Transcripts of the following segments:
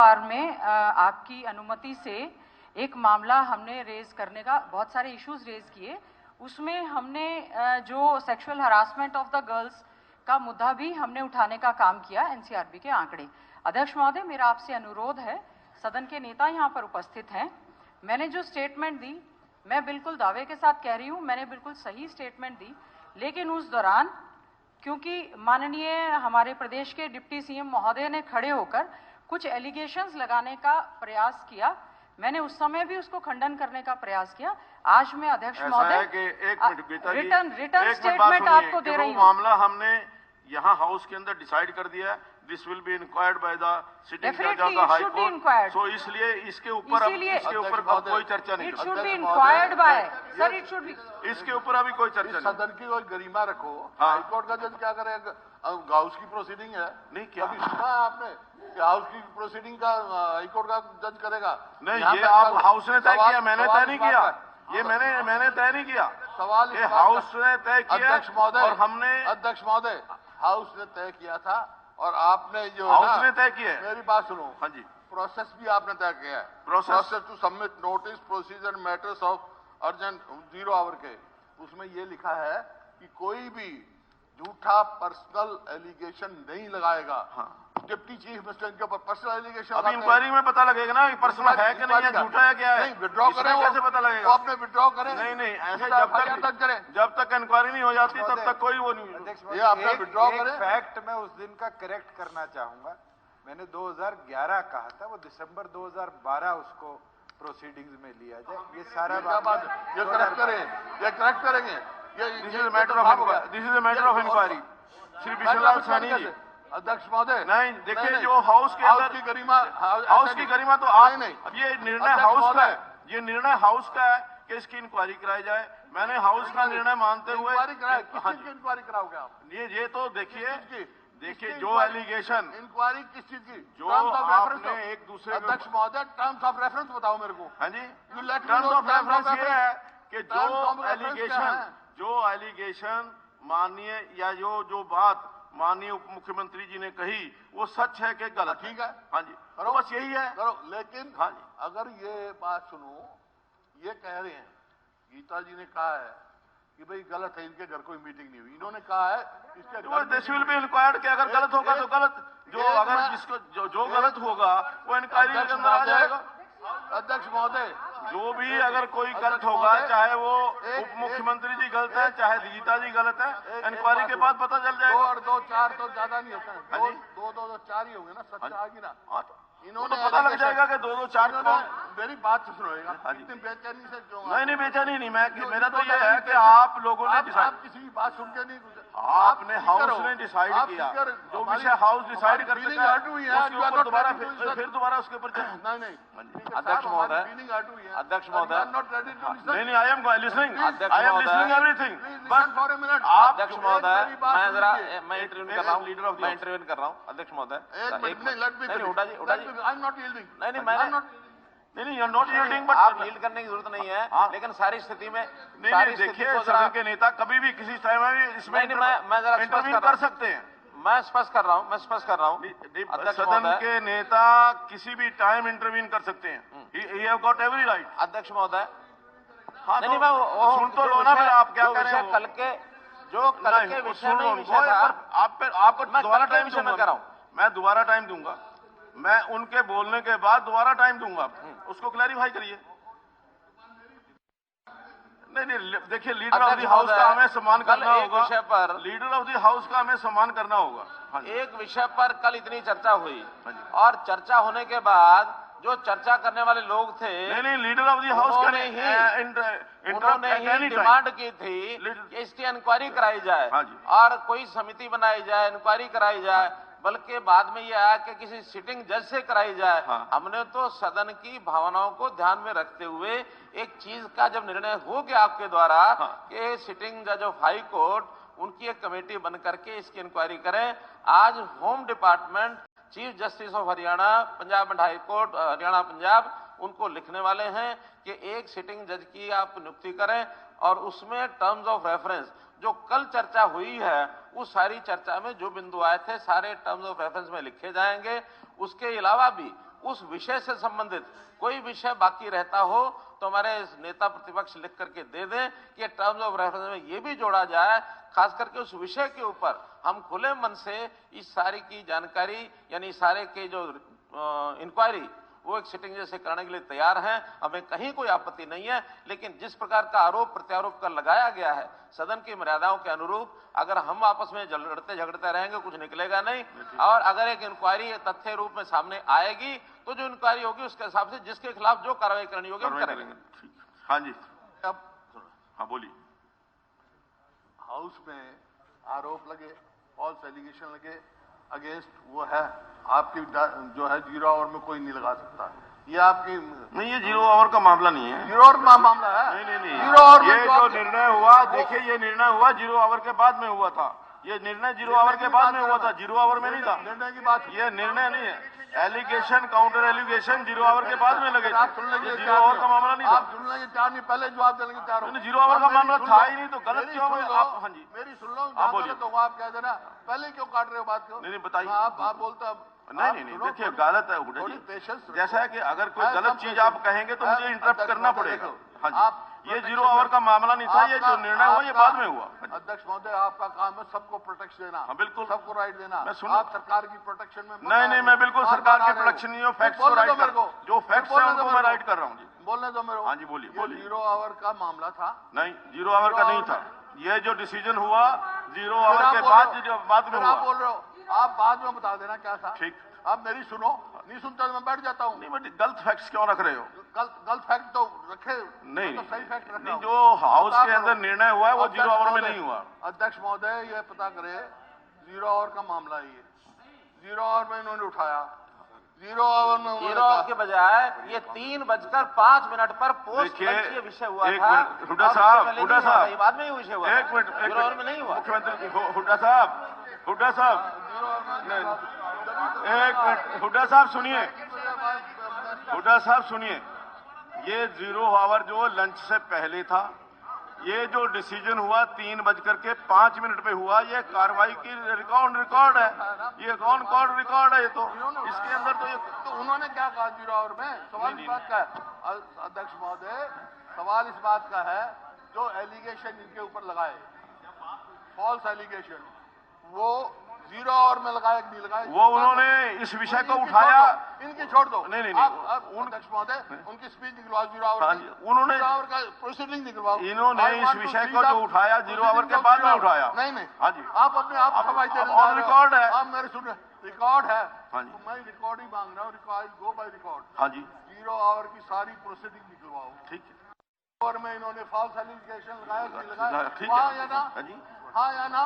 बार में आपकी अनुमति से एक मामला हमने रेज करने का, बहुत सारे इश्यूज रेज किए, उसमें हमने जो sexual harassment of the girls का मुद्दा भी हमने उठाने का काम किया, एनसीआरबी के आंकड़े। अध्यक्ष महोदय, मेरा आपसे अनुरोध है, सदन के नेता यहाँ पर उपस्थित हैं, मैंने जो स्टेटमेंट दी, मैं बिल्कुल दावे के साथ कह रही हूँ, मैंने बिल्कुल सही स्टेटमेंट दी, लेकिन उस दौरान क्योंकि माननीय हमारे प्रदेश के डिप्टी सीएम महोदय ने खड़े होकर कुछ एलिगेशंस लगाने का प्रयास किया, मैंने उस समय भी उसको खंडन करने का प्रयास किया। आज मैं अध्यक्ष महोदय रिटर्न स्टेटमेंट आपको दे रही हूँ। मामला हमने यहाँ हाउस के अंदर डिसाइड कर दिया है, this will be inquired by the sitting जज of the high court, so इसलिए इसके ऊपर कोई चर्चा नहीं। It should be inquired by sir, it should be, इसके ऊपर अभी कोई चर्चा नहीं। सदन की कोई गरिमा रखो। हाई कोर्ट का जज क्या करेगा? हाउस की प्रोसीडिंग है, नहीं क्या अभी सुना है आपने कि हाउस की प्रोसीडिंग का हाई कोर्ट का जज करेगा? नहीं, ये आप हाउस ने तय किया, मैंने तय नहीं किया, ये मैंने तय नहीं किया। सवाल ये हाउस ने तय किया। अध्यक्ष महोदय, और हमने अध्यक्ष महोदय, हाउस ने तय किया था और आपने जो हाउस ने तय किया है। मेरी बात सुनो। हाँ जी, प्रोसेस भी आपने तय किया है। Process to submit notice procedure matters of urgent 0 hour के, उसमें ये लिखा है कि कोई भी झूठा पर्सनल एलिगेशन नहीं लगाएगा। हाँ, डिप्टी चीफ मिनिस्टर के ऊपर पर्सनल एलिगेशन अभी इंक्वायरी में पता लगेगा ना कि पर्सनल है कि नहीं है, झूठा है क्या है। नहीं, विड्रॉ करें, कैसे पता लगेगा? वो अपने विड्रॉ करें। नहीं, ऐसे करें, जब तक इंक्वायरी नहीं हो जाती तब तक कोई वो नहीं। ये आपने विड्रॉ करें। फैक्ट मैं उस दिन का करेक्ट करना चाहूंगा, मैंने 2011 कहा था, वो दिसंबर 2012 उसको प्रोसीडिंग्स में लिया जाए। ये सारा बात ये करेक्ट करेंगे। This is matter of inquiry. Shri Vishwanath Sani ji, अध्यक्ष महोदय, नहीं देखिए, जो हाउस के अंदर की गरिमा, हाउस की गरिमा तो आप नहीं, ये निर्णय हाउस का है, ये निर्णय हाउस का है कि इसकी इंक्वायरी कराई जाए। मैंने हाउस का निर्णय मानते हुए इंक्वायरी कराओगे आप? ये तो देखिए जो एलिगेशन, इंक्वायरी किस चीज की? जो आपने एक दूसरे, अध्यक्ष महोदय, टर्म्स ऑफ रेफरेंस बताओ मेरे को। हाँ जी, टर्म्स ऑफ रेफरेंस ये है कि जो एलिगेशन माननीय या जो बात माननीय उप मुख्यमंत्री जी ने कही वो सच है कि गलत? ठीक है, हाँ जी, करो, बस यही है। करो, लेकिन हाँ जी, अगर ये बात सुनो, ये कह रहे हैं, गीता जी ने कहा है कि भाई गलत है, इनके घर कोई मीटिंग नहीं हुई, इन्होंने कहा है इसके घर दिस विल बी इंक्वायर्ड कि अगर गलत होगा तो गलत, अगर जिसको जो गलत होगा वो इंक्वायरी के अंदर आ जाएगा। अध्यक्ष महोदय, जो भी अगर कोई गलत होगा, चाहे वो उप मुख्यमंत्री जी गलत है, चाहे गीता जी गलत है, इंक्वायरी के बाद पता चल जाएगा। 2 और 2 4 तो ज्यादा नहीं होता है, 2 4 ही होंगे ना, सच आएगी ना। इन्होंने पता लग जाएगा कि 2 4 मेरी बात सुनिएगा, इतनी बेचैनी से क्यों? नहीं, बेचैनी नहीं, मेरा तो ये है कि आप लोगों ने आप किसी की बात सुन के नहीं, आपने हाउस ने डिसाइड किया, जो विषय हाउस डिसाइड कर सकता है उसके ऊपर दोबारा फिर दोबारा उसके ऊपर नहीं। अध्यक्ष महोदय, अध्यक्ष महोदय, नहीं, I am listening everything, but for a minute. अध्यक्ष महोदय, मैं इंटरव्यू कर रहा हूँ, लीडर ऑफ मैं इंटरव्यू कर रहा हूँ। अध्यक्ष महोदय, नहीं, you are not yielding, but आप यील्ड करने की जरूरत नहीं है, लेकिन सारी स्थिति में नहीं, देखिए, सदन के नेता कभी भी किसी टाइम में इसमें मैं जरा इंटरव्यू कर सकते हैं। मैं स्पष्ट कर रहा हूँ, सदन के नेता किसी भी टाइम इंटरव्यू कर सकते हैं, he have got every right. अध्यक्ष महोदय, हाँ, नहीं, मैं सुन तो लो ना, फिर आप क्या कह रहे हैं? कल के विषय में आपको दोबारा टाइम दूंगा, मैं दोबारा टाइम दूंगा, मैं उनके बोलने के बाद दोबारा टाइम दूंगा, उसको क्लैरिफाई करिए। नहीं, देखिए, लीडर ऑफ द हाउस का हमें सम्मान करना होगा, विषय पर लीडर ऑफ द हाउस का हमें सम्मान करना होगा। हाँ, एक विषय पर कल इतनी चर्चा हुई और चर्चा होने के बाद जो चर्चा करने वाले लोग थे, नहीं, लीडर ऑफ द हाउस उन्होंने ही डिमांड की थी कि इसकी इंक्वायरी कराई जाए। हाँ जी, और कोई समिति बनाई जाए, इंक्वायरी कराई जाए, बल्कि बाद में यह आया कि किसी सिटिंग जज से कराई जाए। हाँ, हमने तो सदन की भावनाओं को ध्यान में रखते हुए एक चीज का जब निर्णय हो गया आपके द्वारा, हाँ, कि सिटिंग जज ऑफ हाई कोर्ट उनकी एक कमेटी बन करके इसकी इंक्वायरी करें। आज home department, chief justice of Haryana, Punjab and high court Haryana Punjab, उनको लिखने वाले हैं कि एक सिटिंग जज की आप नियुक्ति करें और उसमें टर्म्स ऑफ रेफरेंस जो कल चर्चा हुई है, उस सारी चर्चा में जो बिंदु आए थे सारे टर्म्स ऑफ रेफरेंस में लिखे जाएंगे। उसके अलावा भी उस विषय से संबंधित कोई विषय बाकी रहता हो तो हमारे नेता प्रतिपक्ष लिख करके दे दें कि टर्म्स ऑफ रेफरेंस में ये भी जोड़ा जाए, खास करके उस विषय के ऊपर हम खुले मन से इस सारी की जानकारी यानी सारे के जो इंक्वायरी वो एक सिटिंग जैसे करने के लिए तैयार हैं। हमें कहीं कोई आपत्ति नहीं है, लेकिन जिस प्रकार का आरोप प्रत्यारोप कर लगाया गया है सदन की मर्यादाओं के अनुरूप, अगर हम आपस में लड़ते झगड़ते रहेंगे कुछ निकलेगा नहीं। और अगर एक इंक्वायरी तथ्य रूप में सामने आएगी तो जो इंक्वायरी होगी उसके हिसाब से जिसके खिलाफ जो कार्रवाई करनी होगी हम करेंगे। हाँ जी, अब हाँ बोलिए। हाउस में आरोप लगे, फॉल्स एलिगेशन लगे अगेंस्ट, वो है आपकी जो है 0 आवर में कोई नहीं लगा सकता। ये आपकी नहीं, ये 0 आवर का मामला नहीं है। 0 आवर का मामला है। नहीं 0 आवर में ये जो निर्णय हुआ, देखिए ये निर्णय हुआ 0 आवर के बाद में हुआ था। ये निर्णय 0 आवर के बाद में हुआ था, 0 आवर में नहीं था। निर्णय की बात, ये निर्णय नहीं है। एलिगेशन काउंटर एलिगेशन 0 आवर के बाद में लगे। आप सुनने के 0 आवर का मामला नहीं था। आप सुनने के चार नहीं, पहले जवाब देने के चार। 0 आवर का मामला था ही नहीं तो गलत क्यों हो आप? हाँ जी, मेरी सुन लो, आप बोलिए। तो आप कह देना, पहले क्यों काट रहे हो बात को? नहीं बताइए। आप बोलते नहीं, देखिए गलत है हुड्डा जी। जैसा है कि अगर कोई गलत चीज आप कहेंगे तो मुझे इंटरप्ट करना पड़ेगा। हाँ जी, ये 0 आवर का मामला नहीं था, ये जो निर्णय हुआ ये बाद में हुआ। अध्यक्ष महोदय, आपका काम है सबको प्रोटेक्शन देना। हाँ बिल्कुल, सबको राइट देना। आप सरकार की प्रोटेक्शन में नहीं, मैं बिल्कुल सरकार की प्रोटेक्शन नहीं हूँ, फैक्ट्स को राइट कर, जो फैक्ट्स है उनको मैं राइट कर रहा हूँ जी। बोलने दो मेरे को। हाँ जी बोलिए। 0 आवर का मामला था। नहीं, 0 आवर का नहीं था। ये जो डिसीजन हुआ 0 आवर के बाद में हुआ। आप बोल रहे हो, आप बाद में बता देना क्या था। ठीक, आप मेरी सुनो, नहीं सुनता तो मैं बैठ जाता हूँ। नहीं बट गलत फैक्ट्स क्यों रख रहे हो? गलत फैक्ट तो रखे नहीं, तो सही फैक्ट रखे। नहीं, जो हाउस के अंदर निर्णय हुआ है वो 0 आवर में नहीं हुआ। अध्यक्ष महोदय ये पता करे 0 आवर का मामला है। ये 0 आवर में इन्होंने उठाया, 0 आवर में 0 आवर के बजाय ये 3:05 पर पोस्ट ये विषय हुआ था। हुड्डा साहब बाद में ही विषय हुआ। एक मिनट, 0 आवर में नहीं हुआ। मुख्यमंत्री हुड्डा साहब एक मिनट, हुड्डा साहब सुनिए, हुड्डा साहब सुनिए। ये 0 आवर जो लंच से पहले था, ये जो डिसीजन हुआ 3:05 पे हुआ, ये कार्रवाई की रिकॉर्ड है। ये कौन रिकॉर्ड है? ये तो इसके अंदर तो उन्होंने क्या कहा 0 आवर में? सवाल इस बात का है अध्यक्ष महोदय, सवाल इस बात का है जो एलिगेशन इनके ऊपर लगाए, फॉल्स एलिगेशन, वो 0 आवर में लगाया कि नहीं लगाया? वो उन्होंने इस विषय को उठाया। इनकी छोड़ दो। नहीं, अध्यक्ष महोदय उनकी स्पीच निकलवाओ 0 आवर। उन्होंने 0 आवर का प्रोसीडिंग निकलवाओ। इन्होंने इस विषय को जो उठाया 0 आवर के बाद में उठाया। नहीं, हाँ जी, आप अपने आप समझ दे रहे ऑन रिकॉर्ड है। आप मेरे सुन, रिकॉर्ड है। हाँ जी, तो मैं रिकॉर्ड ही मांग रहा हूँ, रिकॉर्ड गो बाय रिकॉर्ड। हाँ जी, 0 आवर की सारी प्रोसीडिंग निकलवाओ। ठीक है। और में इन्होंने फॉल्स एलिगेशन लगाया कि नहीं लगाया? ठीक हाँ है। या ना? हाँ जी, हाँ या ना?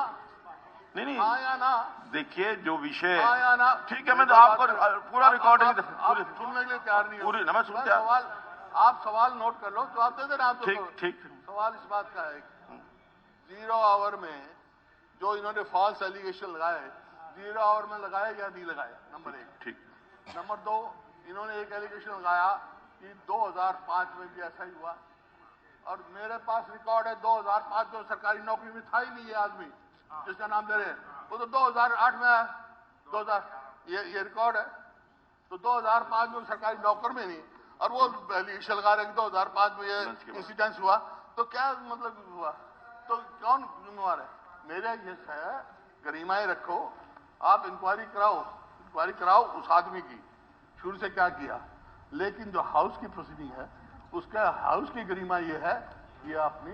नहीं, हाँ या ना? देखिए जो विषय, हाँ या ना? ठीक है, मैं तो आपको पूरा रिकॉर्डिंग सुनने के लिए तैयार नहीं हो। पूरी मैं सुनता। आप सवाल नोट कर लो, जवाब दे देना आप। ठीक। सवाल इस बात का है 0 आवर में जो इन्होंने फॉल्स एलिगेशन लगाए 0 आवर में लगाया या नहीं लगाया? नंबर 1। ठीक। नंबर 2, इन्होंने एक एलिगेशन लगाया कि 2005 में भी ऐसा ही हुआ, और मेरे पास रिकॉर्ड है 2005 जो सरकारी नौकरी में था ही नहीं ये आदमी जिसका नाम दे रहे हैं, वो तो 2008 में है। 2000 ये रिकॉर्ड है। तो 2005 में सरकारी नौकर में नहीं, और वो एलिगेशन लगा रहे 2005 में ये इंसिडेंस हुआ, तो क्या मतलब हुआ? तो कौन जिम्मेवार है? मेरा ये है, गरिमाएं रखो, आप इंक्वायरी कराओ उस आदमी की, शुरू से क्या किया। लेकिन जो हाउस की प्रोसीडिंग है उसका हाउस की गरिमा ये है कि अपनी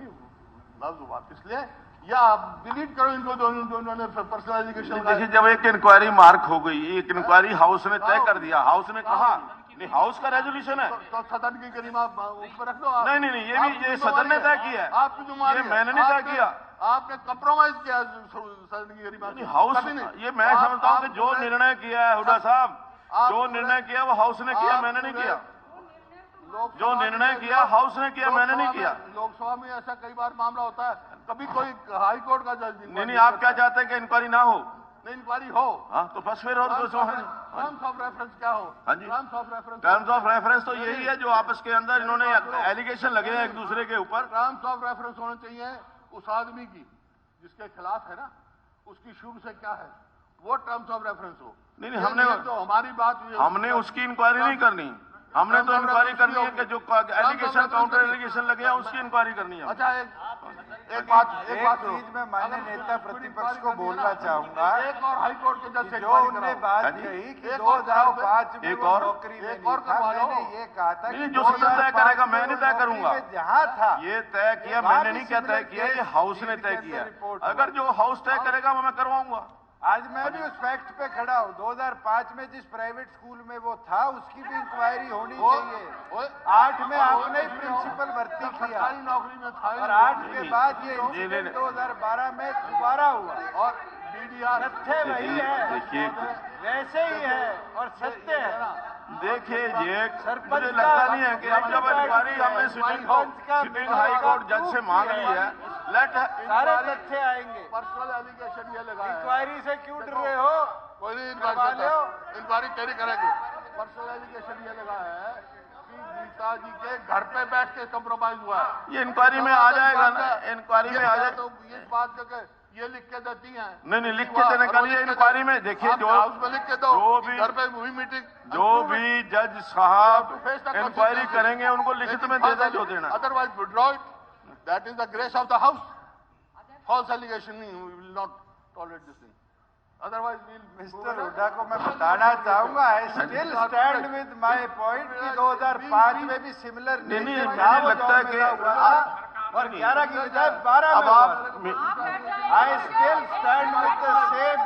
लफ्ज वापस ले या आप डिलीट करो इनको जो इन्होंने पर्सनल एजुकेशन। देखिए जब एक इंक्वायरी मार्क हो गई, एक इंक्वायरी हाउस ने तय कर दिया, हाउस ने कहा नहीं, हाउस का रेजोल्यूशन है तो सदन की गरिमा ऊपर रख दो। नहीं, ये सदन ने तय किया है। आपकी जुम्मेदारी, ये मैंने नहीं तय किया। आपने कंप्रोमाइज किया सदन की गरिमा। हाउस, ये मैं समझता हूँ कि जो निर्णय किया है हुड्डा साहब, जो निर्णय किया वो हाउस ने किया, मैंने नहीं किया। जो निर्णय किया हाउस ने किया, मैंने नहीं किया। लोकसभा में ऐसा कई बार मामला होता है, कभी कोई हाई कोर्ट का जज नहीं, आप क्या चाहते हैं कि इंक्वायरी ना हो? नहीं, इंक्वायरी हो। हाँ तो बस फिर हो। टर्म्स ऑफ रेफरेंस क्या हो? हाँ जी, टर्म्स ऑफ रेफरेंस तो यही है जो आपस के अंदर इन्होंने एलिगेशन लगे हैं एक दूसरे के ऊपर। टर्म्स ऑफ रेफरेंस होने चाहिए उस आदमी की जिसके खिलाफ है ना, उसकी शुरू से क्या है वो टर्म्स ऑफ रेफरेंस हो। नहीं हमने तो हमारी बात हुई है, हमने उसकी इंक्वायरी नहीं करनी, हमने तो इंक्वायरी करनी है कि जो एलिगेशन काउंटर एलिगेशन लगे हैं उसकी इंक्वायरी करनी है। अच्छा एक बात चीज मैं माननीय नेता प्रतिपक्ष को बोलना चाहूंगा, एक और हाई कोर्ट के जज से जो उनने बात कही कि 2005 में एक वो और नौकरी में एक और नहीं था, करवा लो। मैंने ये कहा था कि जो सदन तय करेगा मैं नहीं तय करूंगा, जहाँ था ये तय किया मैंने नहीं क्या तय किया, ये हाउस ने तय किया। अगर जो हाउस तय करेगा वो मैं करवाऊंगा। आज मैं भी उस फैक्ट पे खड़ा हूँ, 2005 में जिस प्राइवेट स्कूल में वो था उसकी भी इंक्वायरी होनी चाहिए। 8 में आपने ही प्रिंसिपल भर्ती किया सरकारी नौकरी में था और 8 के बाद ये इंसिडेंट 2012 में दोबारा हुआ और डीडीआर तथ्य वही है, देखिए वैसे ही है और सत्य है। देखिए ये मुझे लगता नहीं है कि अब जब इंक्वायरी हमने सिटिंग हाई कोर्ट जज से मांग ली है, लेट सारे तथ्य आएंगे। पर्सनल एलिगेशन ये लगा है। इंक्वायरी से क्यों डर रहे हो? कोई नहीं करवा लो। इंक्वायरी कैरी करेंगे। पर्सनल एलिगेशन ये लगा है कि गीता जी के घर पे बैठ के कम्प्रोमाइज हुआ है। ये इंक्वायरी में आ जाएगा ना, इंक्वायरी में आ जाएगा। तो इस बात का ये लिख के देती हैं। नहीं लिख के देने का नहीं, इंक्वायरी में देखिए जो हाउस में लिख के दो, जो भी घर पे हुई मीटिंग, जो भी जज साहब इंक्वायरी करेंगे उनको लिखित में दे दें जो देना। Otherwise withdraw it, that is the grace of the house. False allegation we will not tolerate this thing, otherwise mister Hooda को मैं बताना चाहूंगा, I still stand with my point कि 2005 में भी सिमिलर नहीं मुझे लगता है कि और 11 की बजाय 12 अब में आप I still stand with the same.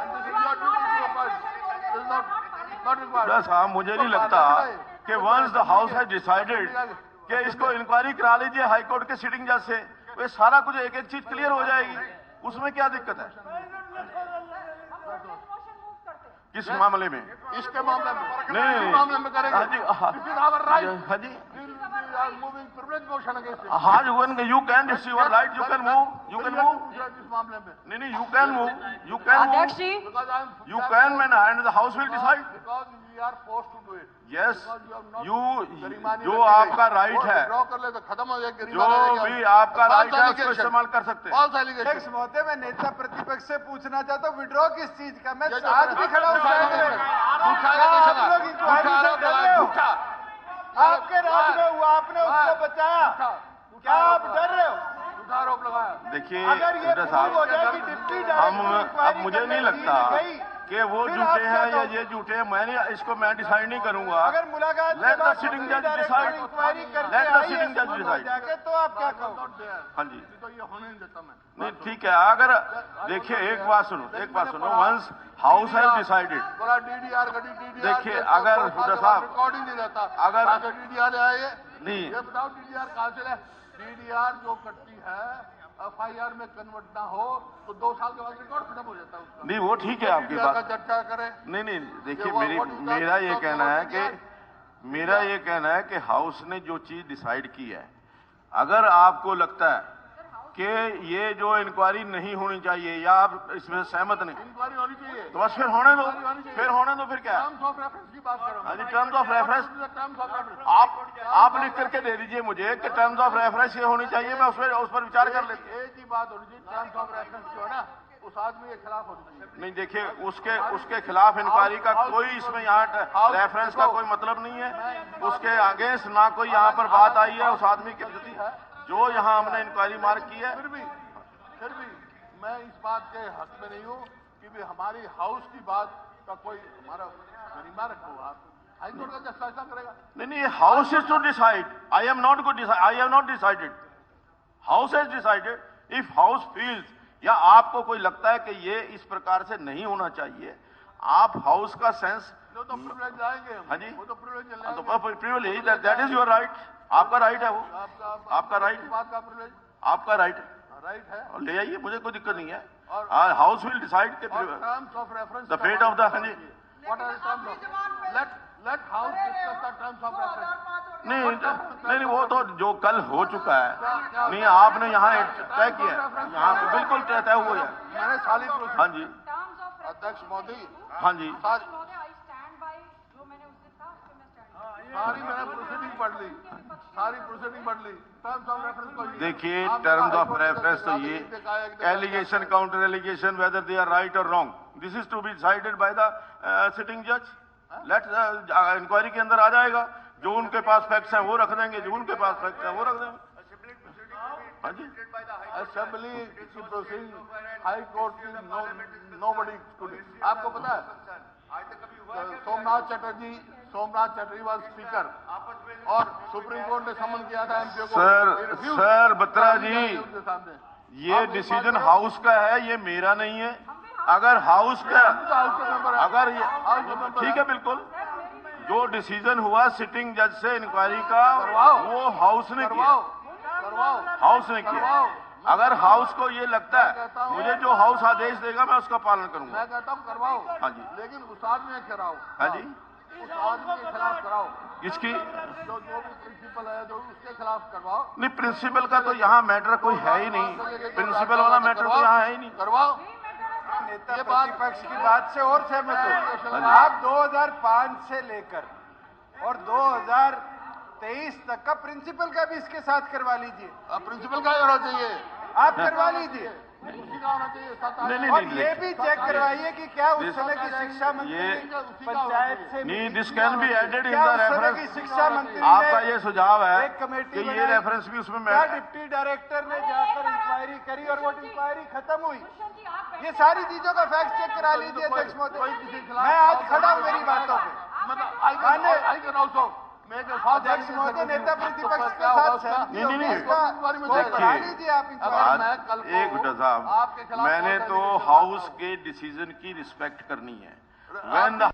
साहब मुझे नहीं लगता कि once the house has decided कि इसको इंक्वायरी करा लीजिए हाई कोर्ट के सिटिंग जज से, तो ये सारा कुछ एक एक चीज क्लियर हो जाएगी, उसमें क्या दिक्कत है? किस मामले में? इसके मामले में नहीं मामले में करेंगे। हाँ जी हाँ जी हाँ you can it's your right, you can move इस मामले में नहीं you can अध्यक्ष move, ji, you can and the house will decide. because we are forced to do it. Yes, गरिमानी जो आपका राइट है, ड्रॉ कर ले तो खत्म हो जाए, जो भी आपका राइट है उसको इस्तेमाल कर सकते हैं। False allegation. अध्यक्ष महोदय, मैं नेता प्रतिपक्ष से पूछना चाहता हूँ विड्रॉ किस चीज का? मैं आज भी खड़ा हूँ साइड में। आप लोग इंक्वायरी से डर रहे हो? आपके राज में हुआ, आपने उसको बचाया, क्या आप डर रहे हो? झूठा आरोप लगाया। देखिए अगर ये प्रूव हो जाए कि डिप्टी डायरेक्टर अब मुझे नहीं लगता कि वो झूठे हैं या ये झूठे हैं, मैं डिसाइड नहीं करूंगा। अगर मुलाकात के लेट द बाद सिटिंग डिप्टी जज डायरेक्टर डिसाइड, इंक्वायरी करके लेट द आई सिटिंग जज है डिसाइड। जाके, तो आप क्या कहोगे? हाँ जी, तो ये होने नहीं देता मैं। नहीं ठीक है, अगर देखिए एक बात सुनो, वंस हाउस हैज डिसाइडेड, बोला डीडीआर का डीडीआर देखिए अगर हुड्डा साहब रिकॉर्ड ही नहीं रहता, अगर डीडीआर आए नहीं ये बताओ डीडीआर कहाँ से है? डीडीआर जो करती है एफआईआर में कन्वर्ट ना हो तो 2 साल के बाद रिकॉर्ड खत्म हो जाता है उसका। नहीं वो ठीक है आपकी बात, चर्चा करें। नहीं देखिए मेरा ये कहना है कि हाउस ने जो चीज डिसाइड की है, अगर आपको लगता है कि ये जो इंक्वायरी नहीं होनी चाहिए या आप इसमें सहमत नहीं, इंक्वायरी होनी चाहिए तो बस फिर होने दो, फिर क्या है? टर्म्स ऑफ रेफरेंस की बात करो। हाँ जी, terms of reference terms of reference आप लिख करके दे दीजिए मुझे कि टर्म्स ऑफ रेफरेंस ये होनी चाहिए, मैं उस पर विचार कर लेती हूँ। एक ही बात होनी चाहिए, टर्म्स ऑफ रेफरेंस जो है ना उस आदमी के खिलाफ होनी चाहिए। नहीं देखिए उसके खिलाफ इंक्वायरी का कोई इसमें यहाँ रेफरेंस का कोई मतलब नहीं है, उसके अगेंस्ट ना कोई यहाँ पर बात आई है उस आदमी के प्रति जो यहाँ हमने इंक्वायरी मार्क की है। फिर भी मैं इस बात के हक में नहीं हूँ कि भी हमारी हाउस की बात का कोई हमारा गरिमा रखो। आप हाईकोर्ट का जज फैसला करेगा। नहीं house is to decide, I have not decided, house has decided. If house feels या आपको कोई लगता है कि ये इस प्रकार से नहीं होना चाहिए, आप हाउस का सेंस तो प्रिविलेज लाएंगे हम। हाँ जी, वो तो प्रिविलेज लाएंगे। तो privilege that is your right, आपका राइट है, वो आपका राइट, बात का प्रिविलेज आपका राइट है, और ले आइए, मुझे कोई दिक्कत नहीं है। House will decide terms of reference the fate of the हाँ जी what are terms of let house discuss the terms of reference. नहीं वो तो जो कल हो चुका है, नहीं आपने यहाँ तय किया, यहाँ पे बिल्कुल तय हुआ है। मैंने सारी हाँ जी अध्यक्ष मोदी, हाँ जी सारी मैंने प्रोसीडिंग पढ़ ली, टर्म्स ऑफ रेफरेंस को। देखिए टर्म्स ऑफ रेफरेंस तो ये allegation counter allegation whether they are right और wrong, this is to be decided by the sitting जज। लेट इंक्वायरी के अंदर आ जाएगा, जो उनके पास फैक्ट्स हैं वो रख देंगे, जो उनके पास फैक्ट्स हैं वो रख देंगे। हाँ जी, असेंबली की प्रोसीडिंग हाई कोर्ट की नोबडी कुड। आपको पता है सोमनाथ चटर्जी वाज स्पीकर और सुप्रीम कोर्ट ने समन किया था एमपीओ को। सर बत्रा जी, ये डिसीजन हाउस का है, ये मेरा नहीं है। अगर हाउस का, अगर ये ठीक है, बिल्कुल जो डिसीजन हुआ सिटिंग जज से इंक्वायरी का वो हाउस ने किया, हाउस ने किया। अगर हाउस को ये लगता है मुझे जो हाउस आदेश देगा मैं उसका पालन करूंगा। मैं कहता हूँ करवाओ, हाँ जी, लेकिन उस आदमी के कराओ। हाँ जी, उस आदमी के खिलाफ कराओ, किसकी? जो भी प्रिंसिपल है जो उसके खिलाफ करवाओ। नहीं, प्रिंसिपल का तो यहाँ मैटर कोई है ही नहीं, प्रिंसिपल वाला मैटर तो यहाँ है ही नहीं। करवाओ। नेता प्रतिपक्ष की बात से और सहमत हूँ। आप 2005 से लेकर और 2023 तक का प्रिंसिपल का भी इसके साथ करवा लीजिए। प्रिंसिपल का ही होना चाहिए, आप करवा लीजिए। उसी का होना चाहिए। नहीं, और ये भी चेक करवाइए कि क्या उस समय की शिक्षा मंत्री पंचायत से नहीं, this can be added in क्या द उस समय की रेफरेंस। शिक्षा मंत्री आपका ये सुझाव है एक कमेटी कि ये बनाई, रेफरेंस भी उसमें क्या डिप्टी डायरेक्टर ने जाकर इंक्वायरी करी और वो इंक्वायरी खत्म हुई। ये सारी चीजों का फैक्ट चेक करा लीजिए अध्यक्ष महोदय। मैं आज खड़ा हूँ मेरी बातों पे। अध्यक्ष महोदय नेता प्रतिपक्ष के साथ सहमति होगी, इसका करा लीजिए आप इंक्वायरी। एक गुड्डा साहब, मैंने तो हाउस के डिसीजन की रिस्पेक्ट करनी है। When the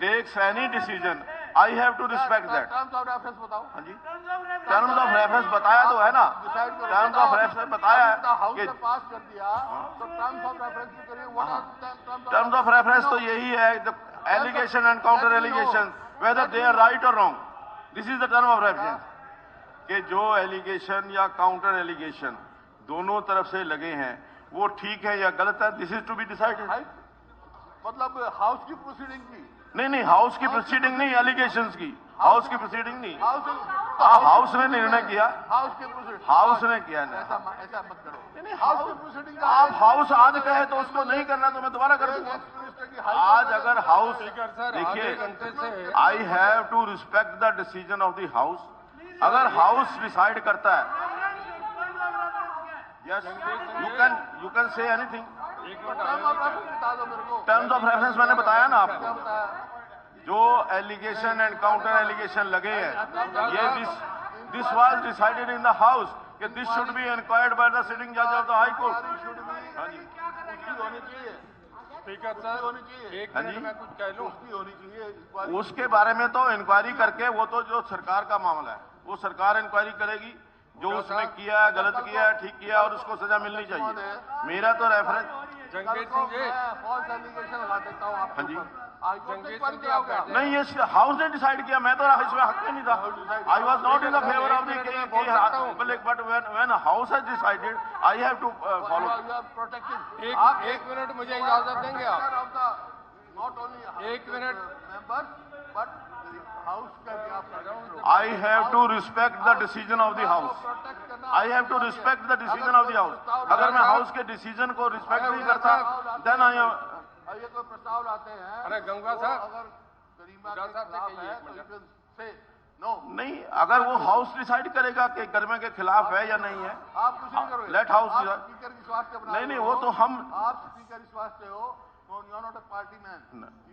takes any decision I have to respect that. Terms of reference बताओ। हाँ जी, टर्म्स ऑफ रेफरेंस बताया तो है ना, टर्म्स ऑफ रेफरेंस बताया है हाउस कि ने पास कर दिया तो टर्म्स ऑफ रेफरेंस भी करिए। टर्म्स ऑफ रेफरेंस तो यही है, the allegation and counter allegation whether they are right or wrong, this is the term of reference। कि जो एलिगेशन या काउंटर एलिगेशन दोनों तरफ से लगे हैं वो ठीक है या गलत है, this is to be decided. मतलब हाउस की प्रोसीडिंग की नहीं, हाउस की प्रोसीडिंग नहीं, एलिगेशंस की, हाउस की प्रोसीडिंग नहीं। हाउस हाउस ने निर्णय किया, हाउस की प्रोसीडिंग हाउस ने किया ना। ऐसा मत करो। हाउस की प्रोसीडिंग आप हाउस आज कहे तो उसको नहीं करना तो मैं दोबारा कर दूंगा। आज अगर हाउस, देखिए, I have to respect the decision of the house. अगर हाउस डिसाइड करता है, yes, you can say anything. Terms of reference मैंने बताया ना आपको, जो एलिगेशन एंड काउंटर एलिगेशन लगे हैं, ये this was decided in the house कि this should be inquired by the sitting जज ऑफ द हाई कोर्ट। हाँ जी, स्पीकर सर, एक मिनट में कुछ कह लूं। उसके बारे में तो इंक्वायरी करके, वो तो जो सरकार का मामला है वो सरकार इंक्वायरी करेगी, जो उसने किया है, गलत किया है, ठीक किया है, और उसको सजा मिलनी चाहिए। मेरा तो reference Jangir Singh ji, false allegation लगा देता हूं आपके हाँ जी। ऊपर। जंगीर सिंह जी आप बैठे। नहीं, ये हाउस ने डिसाइड किया, मैं तो इसमें हक में नहीं था। I was not in the favour of the, but when house has decided I have to follow. एक मिनट मुझे इजाजत देंगे आप? नॉट ओनली एक मिनट। मेंबर्स बट हाउस का भी आप I have to respect the decision of the house. I have to respect the decision of the house. अगर मैं हाउस के डिसीजन को रिस्पेक्ट नहीं करता, then I am। ये कोई प्रस्ताव लाते हैं, अरे गंगा साहब, अगर गरिमा के साहब से खिलाफ कहिए है एक तो minute. you can say no। नहीं, अगर वो हाउस डिसाइड करेगा कि गरिमा के खिलाफ है या नहीं है, आप कुछ नहीं करोगे। Let house आप decide। स्पीकर विश्वास से बना नहीं, वो तो हम, आप स्पीकर विश्वास से हो, you are not a party man।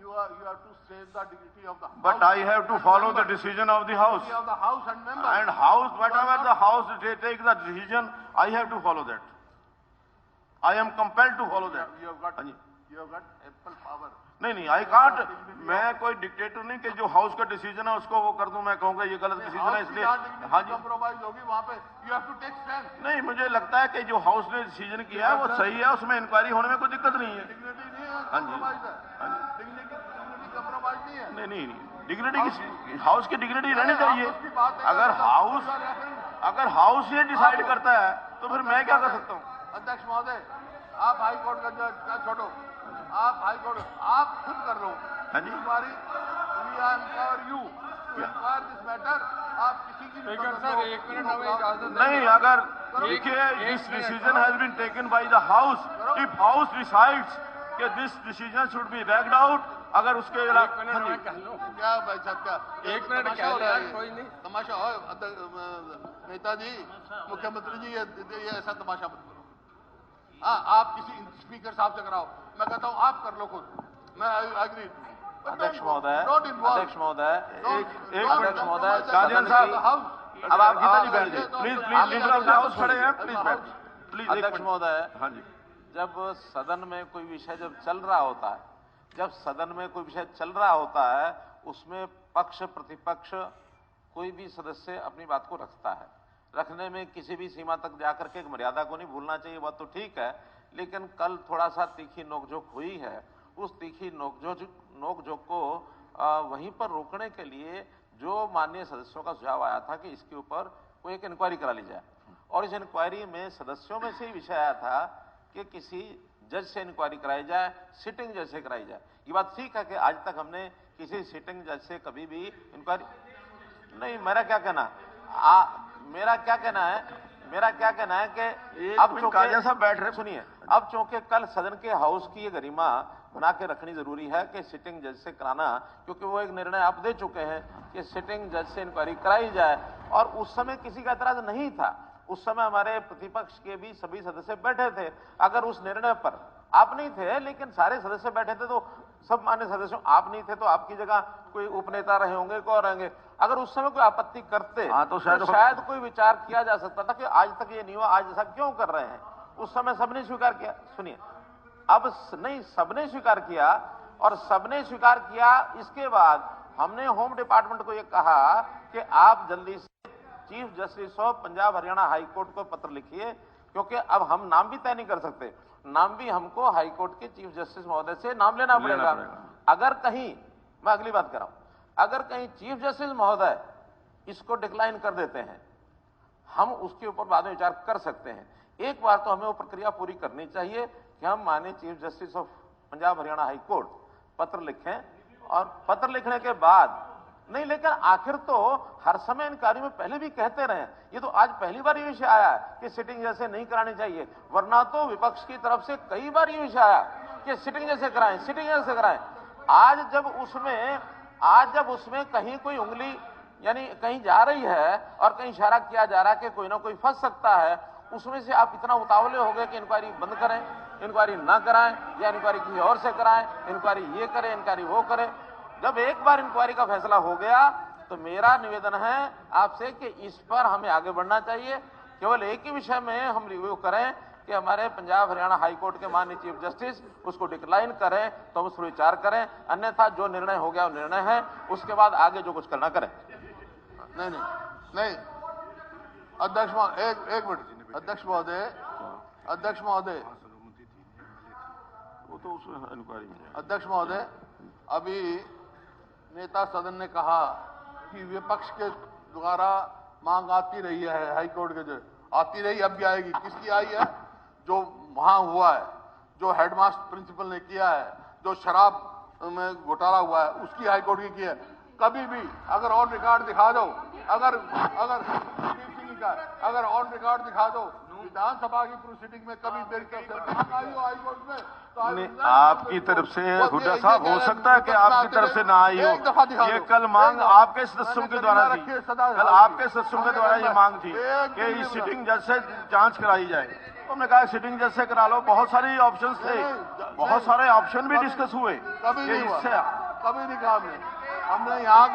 You have to save the dignity of the house। but I have to follow the decision of the house, of the house and members। and house, whatever the house take the decision, I have to follow that. I am compelled to follow that। You have got हाँ जी। ample power। नहीं, I can't, मैं कोई dictator नहीं कि जो house का decision है उसको वो कर दूं, मैं कहूँगा ये गलत डिसीजन है इसलिए। हाँ जी, कंप्रोमाइज होगी वहाँ पे, you have to take stand। नहीं, मुझे लगता है कि जो हाउस ने डिसीजन किया है वो सही है, उसमें इंक्वायरी होने में कोई दिक्कत नहीं है। डिग्निटी नहीं है, हाँ जी। compromise है। हाँ जी। डिग्निटी कंप्रोमाइज नहीं है। नहीं, डिग्निटी की, हाउस की डिग्निटी रहनी चाहिए। अगर हाउस ये डिसाइड करता है तो फिर मैं क्या कर सकता हूँ? अध्यक्ष महोदय, आप हाई कोर्ट का जज का छोड़ो, आप हाई कोर्ट आप खुद कर लो। हाँ जी। हमारी यू इंक्वायर दिस मैटर। आप किसी की स्पीकर सर, एक मिनट हमें इजाजत देंगे? नहीं, अगर देखिए, this decision has been taken by the house. If house decides कि this decision should be backed out. अगर उसके एक मिनट मैं कह लूं। क्या भाई साहब क्या एक मिनट कह लो यार, कोई नहीं। तमाशा हो नेताजी, मुख्यमंत्री जी, ये ऐसा तमाशा मत करो। हाँ, आप किसी स्पीकर साहब से कराओ, मैं कहता हूँ आप कर लो खुद, मैं एग्री। अध्यक्ष महोदय, अध्यक्ष महोदय, एक अध्यक्ष महोदय, गार्जियन साहब, अब आप गीता जी बैठ जाइए please, please leader of the house खड़े हैं, प्लीज बैठ प्लीज। अध्यक्ष महोदय, हाँ जी, जब सदन में कोई विषय जब चल रहा होता है, जब सदन में कोई विषय चल रहा होता है, उसमें पक्ष प्रतिपक्ष कोई भी सदस्य अपनी बात को रखता है। रखने में किसी भी सीमा तक जाकर के एक मर्यादा को नहीं भूलना चाहिए, बात तो ठीक है। लेकिन कल थोड़ा सा तीखी नोकझोंक हुई है, उस तीखी नोकझोंक को वहीं पर रोकने के लिए जो माननीय सदस्यों का सुझाव आया था कि इसके ऊपर कोई एक इंक्वायरी करा ली जाए, और इस इंक्वायरी में सदस्यों में से ही विषय आया था कि किसी जज से इंक्वायरी कराई जाए, सिटिंग जज से कराई जाए। ये बात ठीक है कि आज तक हमने किसी सिटिंग जज से कभी भी इंक्वायरी नहीं। मेरा क्या कहना है कि अब चूंकि सब बैठ रहे, सुनिए, अब चूंकि कल सदन के हाउस की ये गरिमा बना के रखनी जरूरी है कि सिटिंग जज से कराना, क्योंकि वो एक निर्णय आप दे चुके हैं कि सिटिंग जज से इंक्वायरी कराई जाए, और उस समय किसी का एतराज नहीं था। उस समय हमारे प्रतिपक्ष के भी सभी सदस्य बैठे थे। अगर उस निर्णय पर आप नहीं थे, लेकिन सारे सदस्य बैठे थे, तो सब मान्य सदस्यों, आप नहीं थे तो आपकी जगह कोई उपनेता रहे होंगे, कौन रहेंगे, अगर उस समय कोई आपत्ति करते तो शायद कोई विचार किया जा सकता था कि आज तक ये नहीं हुआ, आज ऐसा क्यों कर रहे हैं। उस समय सबने स्वीकार किया। सुनिए, अब नहीं, सबने स्वीकार किया, और सबने स्वीकार किया। इसके बाद हमने होम डिपार्टमेंट को यह कहा कि आप जल्दी से chief justice of Punjab Haryana high court को पत्र लिखिए, क्योंकि अब हम नाम भी तय नहीं कर सकते, नाम भी हमको हाई कोर्ट के चीफ जस्टिस महोदय से नाम लेना पड़ेगा। अगर कहीं, मैं अगली बात कर रहा हूं, अगर कहीं चीफ जस्टिस महोदय इसको डिक्लाइन कर देते हैं, हम उसके ऊपर बाद में विचार कर सकते हैं। एक बार तो हमें वो प्रक्रिया पूरी करनी चाहिए कि हम माननीय chief justice of Punjab Haryana high court पत्र लिखें, और पत्र लिखने के बाद नहीं, लेकिन आखिर तो हर समय इन कार्यों में पहले भी कहते रहे। ये तो आज पहली बार ये विषय आया है कि सिटिंग जैसे नहीं करानी चाहिए, वरना तो विपक्ष की तरफ से कई बार ये विषय आया कि सिटिंग जैसे कराएं, सिटिंग जैसे कराएं। आज जब उसमें कहीं कोई उंगली यानी कहीं जा रही है और कहीं इशारा किया जा रहा है कि कोई ना कोई फंस सकता है, उसमें से आप इतना उतावले हो गए कि इंक्वायरी बंद करें, इंक्वायरी ना कराएं, या इंक्वायरी किसी और से कराएं, इंक्वायरी ये करें, इंक्वायरी वो करें। जब एक बार इंक्वायरी का फैसला हो गया, तो मेरा निवेदन है आपसे कि इस पर हमें आगे बढ़ना चाहिए। केवल एक ही विषय में हम रिव्यू करें कि हमारे पंजाब हरियाणा हाई कोर्ट के माननीय चीफ जस्टिस उसको डिक्लाइन करें, तो हम उस पर विचार करें, अन्यथा जो निर्णय हो गया वो निर्णय है, उसके बाद आगे जो कुछ करना करें। नहीं, अध्यक्ष एक मिनट, अध्यक्ष महोदय, वो तो उसमें इंक्वायरी में। अध्यक्ष महोदय, अभी नेता सदन ने कहा कि विपक्ष के द्वारा मांग आती रही है, हाई कोर्ट के जो आती रही, अब भी आएगी। किसकी आई है? जो वहां हुआ है, जो हेडमास्टर प्रिंसिपल ने किया है, जो शराब में घोटाला हुआ है, उसकी हाई कोर्ट की है। कभी भी अगर ऑन रिकॉर्ड दिखा दो, अगर ऑन रिकॉर्ड दिखा दो विधानसभा की प्रोसीडिंग में कभी देर आई हो हाई कोर्ट में, तो आपकी तरफ से हुड्डा साहब, हो सकता है कि आपकी तरफ से ना आई हो। ये कल मांग आपके सदस्यों के द्वारा थी, कल आपके सदस्यों के द्वारा ये मांग थी कि इस सिटिंग जज से जांच कराई जाए। तो हमने कहा सिटिंग जज से करा लो, बहुत सारी ऑप्शन थे, बहुत सारे ऑप्शन भी डिस्कस हुए। कभी नहीं कहा हमने यहाँ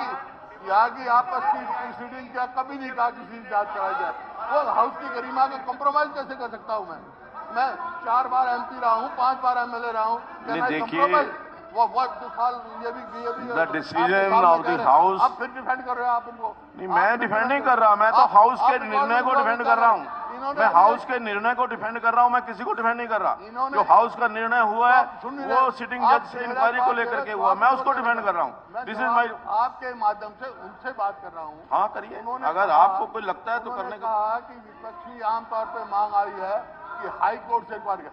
की आपस की प्रोसीडिंग क्या कभी नहीं कहा किसी की जांच कराई जाए। वो हाउस की गरिमा को कंप्रोमाइज कैसे कर सकता हूँ मैं 4 बार एमपी रहा हूँ, 5 बार एमएलए रहा हूँ। देखिए, the decision of the house, आप फिर डिफेंड कर रहे हो आप इनको। नहीं, मैं डिफेंड नहीं कर रहा, मैं तो हाउस के निर्णय को डिफेंड कर रहा हूँ। मैं हाउस के निर्णय को डिफेंड कर रहा हूँ, मैं किसी को डिफेंड नहीं कर रहा। जो हाउस का निर्णय हुआ है वो सिटिंग जज से इंक्वायरी को लेकर के हुआ, मैं उसको डिफेंड कर रहा हूँ। दिस इज माई, आपके माध्यम से उनसे बात कर रहा हूँ। हाँ करिए, अगर आपको कोई लगता है तो करने का। कहा कि विपक्षी आमतौर पर मांग आ रही है कि हाई कोर्ट से इंक्वायरी कर।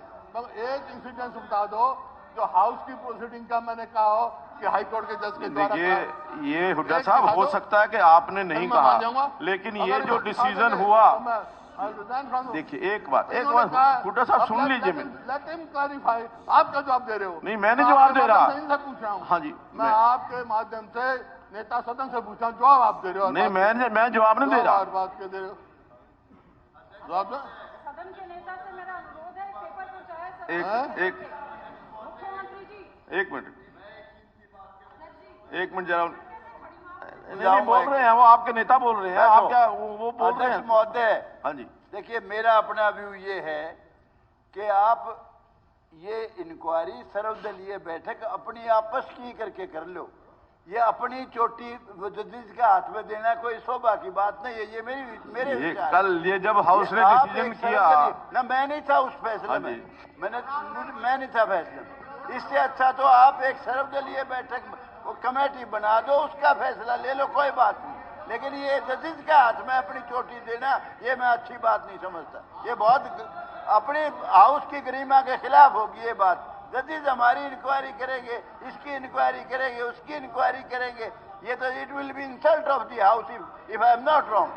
एक इंसिडेंस बता दो जो हाउस की प्रोसीडिंग का मैंने कहा हो कि हाई कोर्ट के जज के द्वारा। देखिए, ये हुड्डा साहब, हो सकता है कि आपने नहीं कहा, लेकिन ये जो डिसीजन हुआ, देखिए एक बात हुड्डा साहब सुन लीजिए। Let him clarify. आप क्या जवाब दे रहे हो? नहीं, मैंने जवाब दे रहा। इनसे पूछ रहा हूँ। हाँ जी, मैं आपके माध्यम से नेता सदन से पूछा, जवाब आप दे रहे हो। नहीं, मैं जवाब नहीं दे रहा। हर बात के दे रहे हो जवाब। सदन के नेता से मेरा अनुरोध है, पेपर पहुंचाया। एक मिनट जरा। नहीं बोल रहे हैं, वो आपके नेता बोल रहे हैं। आप क्या वो बोल रहे हैं? महोदय, हाँ जी, देखिए मेरा अपना व्यू ये है कि आप ये इंक्वायरी सर्वदलीय बैठक अपनी आपस की करके कर लो। ये अपनी चोटी जदीद के हाथ में देना कोई शोभा की बात नहीं है। ये मेरे विचार। कल ये जब हाउस ने डिसीजन किया ना, मैं नहीं था उस फैसले में, मैं नहीं था फैसले में। इससे अच्छा तो आप एक सर्वदलीय बैठक वो कमेटी बना दो, उसका फैसला ले लो, कोई बात नहीं। लेकिन ये जदीद के हाथ में अपनी चोटी देना, ये मैं अच्छी बात नहीं समझता। ये बहुत अपने हाउस की गरिमा के खिलाफ होगी ये बात। जदीद हमारी इंक्वायरी करेंगे, इसकी इंक्वायरी करेंगे, उसकी इंक्वायरी करेंगे, ये तो it will be insult of the house if I am not wrong.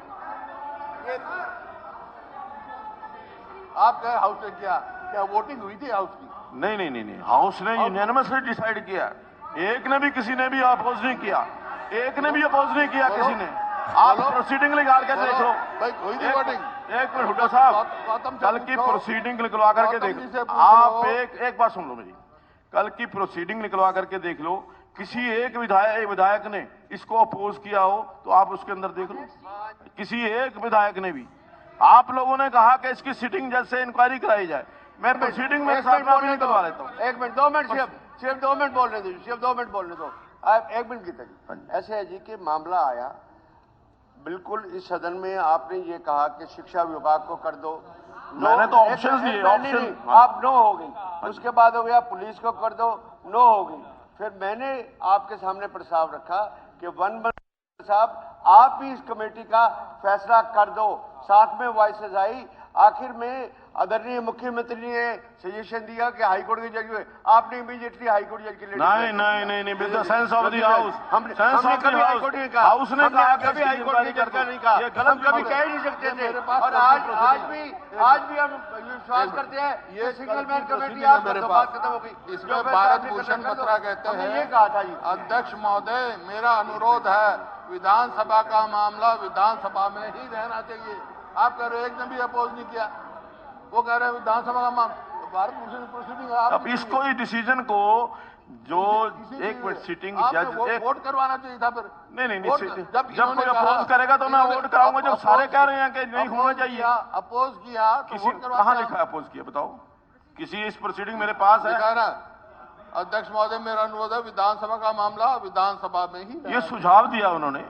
आप क्या हाउस ने किया? क्या वोटिंग हुई थी हाउस की? नहीं, हाउस ने यूनानिमसली डिसाइड किया। एक ने भी, किसी ने भी अपोज नहीं किया। एक ने भी अपोज नहीं किया किसी ने। आप प्रोसीडिंग निकाल के देखो। एक मिनट हुड्डा साहब, कल की प्रोसीडिंग निकलवा करके देखो। आप एक बात सुन लो मेरी। कल की प्रोसीडिंग निकलवा करके देख लो। किसी एक विधायक ने इसको अपोज किया हो तो आप उसके अंदर देख लो। किसी एक विधायक ने भी। आप लोगों ने कहा कि इसकी सिटिंग जज से इंक्वायरी कराई जाए। मैं प्रोसीडिंग मेरे साथ में निकलवा लेता हूँ। 1 मिनट 2 मिनट सिर्फ 2 मिनट बोलने दो, सिर्फ 2 मिनट बोलने दो। आप 1 मिनट गीता जी। ऐसे है जी कि मामला आया बिल्कुल इस सदन में, आपने ये कहा कि शिक्षा विभाग को कर दो। मैंने तो ऑप्शन दिए। ऑप्शन आप नो हो गई। उसके बाद हो गया पुलिस को कर दो, नो हो गई। फिर मैंने आपके सामने प्रस्ताव रखा कि साहब आप भी इस कमेटी का फैसला कर दो। साथ में वॉइसेस आई। आखिर में आदरणीय मुख्यमंत्री ने सजेशन दिया कि हाईकोर्ट की जज हुए। आपने इमीडिएटली हाईकोर्ट जज के लिए नहीं, with the sense of the house. हमने कभी हाईकोर्ट नहीं कहा। हाउस ने कहा कभी हाईकोर्ट की जज का नहीं कहा। हम कभी कह ही नहीं सकते थे। और आज भी हम विश्वास करते हैं ये सिंगल मैन कमेटी आप बात खत्म हो गई। इसमें भारत भूषण बत्रा कहते हैं। ये कहा था जी। अध्यक्ष महोदय, मेरा अनुरोध है, विधानसभा का मामला विधानसभा में ही रहना चाहिए। आप कह रहे हो एक ने भी अपोज नहीं किया, वो कह रहे हैं विधानसभा का मामला तो भारत भूषण प्रोसीडिंग। अब इसको इस डिसीजन को जो एक मिनट सिटिंग जज वोट करवाना चाहिए था। फिर नहीं, जब कोई अपोज करेगा तो मैं वोट कराऊंगा। जब सारे कह रहे हैं कि नहीं होना चाहिए। अपोज किया तो किसी कहाँ लिखा अपोज किया बताओ? किसी इस प्रोसीडिंग मेरे पास है। अध्यक्ष महोदय, मेरा अनुरोध है, विधानसभा का मामला विधानसभा में ही। ये सुझाव दिया उन्होंने।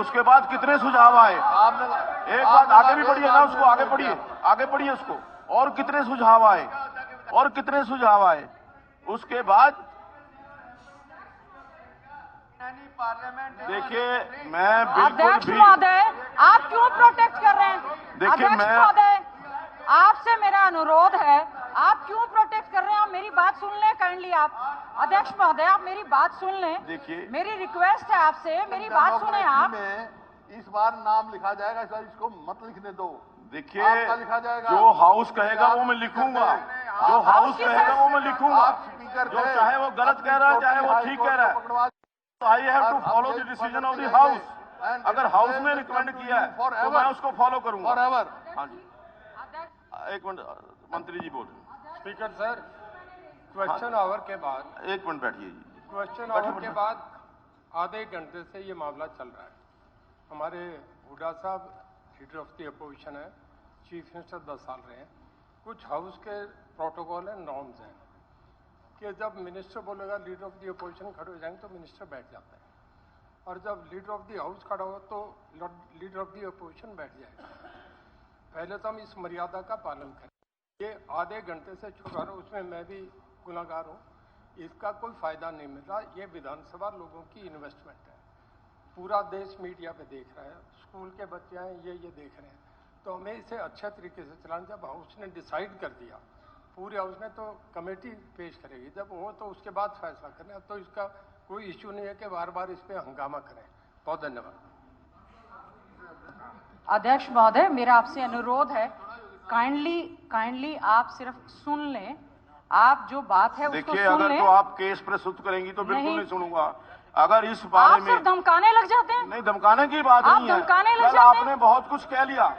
उसके बाद कितने सुझाव आए? आपने एक बात आगे भी पढ़िए ना, उसको आगे पढ़िए उसको। और कितने सुझाव आए? उसके बाद देखिए, मैं अध्यक्ष महोदय आप क्यों प्रोटेक्ट कर रहे हैं? देखिए, अध्यक्ष महोदय आपसे मेरा अनुरोध है, आप क्यों प्रोटेक्ट कर रहे हैं? आप मेरी बात सुन लें काइंडली। आप अध्यक्ष महोदय आप मेरी बात सुन लें। देखिए, मेरी रिक्वेस्ट है आपसे, मेरी बात सुने आप। इस बार नाम लिखा जाएगा, सर इसको मत लिखने दो। देखिए, जो हाउस कहेगा वो मैं लिखूंगा। जो हाउस कहेगा वो मैं लिखूंगा। जो चाहे वो गलत कह रहा है, चाहे वो ठीक कह रहा है, I have to follow the decision of the house. अगर हाउस ने रिकमेंड किया है तो मैं उसको फॉलो करूंगा। हाँ जी, एक मिनट मंत्री जी बोल। स्पीकर सर, क्वेश्चन आवर के बाद, एक मिनट बैठिए जी। क्वेश्चन आवर के बाद आधे घंटे से ये मामला चल रहा है। हमारे हुड्डा साहब लीडर ऑफ द अपोजिशन है, चीफ मिनिस्टर 10 साल रहे हैं। कुछ हाउस के प्रोटोकॉल हैं, नॉर्म्स हैं कि जब मिनिस्टर बोलेगा लीडर ऑफ द अपोजिशन खड़े हो जाएंगे तो मिनिस्टर बैठ जाता है, और जब लीडर ऑफ द हाउस खड़ा हो तो लीडर ऑफ द अपोजिशन बैठ जाएगा। पहले तो हम इस मर्यादा का पालन करें। ये आधे घंटे से चल रहा है, उसमें मैं भी गुनाहगार हूँ। इसका कोई फायदा नहीं मिल रहा। ये विधानसभा लोगों की इन्वेस्टमेंट है। पूरा देश मीडिया पे देख रहा है, स्कूल के बच्चे हैं ये देख रहे हैं। तो हमें इसे अच्छे तरीके से चलाना। जब हाउस ने डिसाइड कर दिया, पूरे हाउस ने, तो कमेटी पेश करेगी। जब हो तो उसके बाद फैसला करें। अब तो इसका कोई इश्यू नहीं है कि बार बार इस पर हंगामा करें। बहुत धन्यवाद। अध्यक्ष महोदय मेरा आपसे अनुरोध है काइंडली आप सिर्फ सुन लें, आप जो बात है उसको देखिए, सुन अगर लें। तो आप केस प्रस्तुत करेंगी तो बिल्कुल नहीं सुनूंगा। अगर इस आप बारे में सिर्फ धमकाने लग जाते हैं। नहीं, धमकाने की बात आप नहीं है। धमकाने लग कल जाते हैं। आपने बहुत कुछ कह लिया,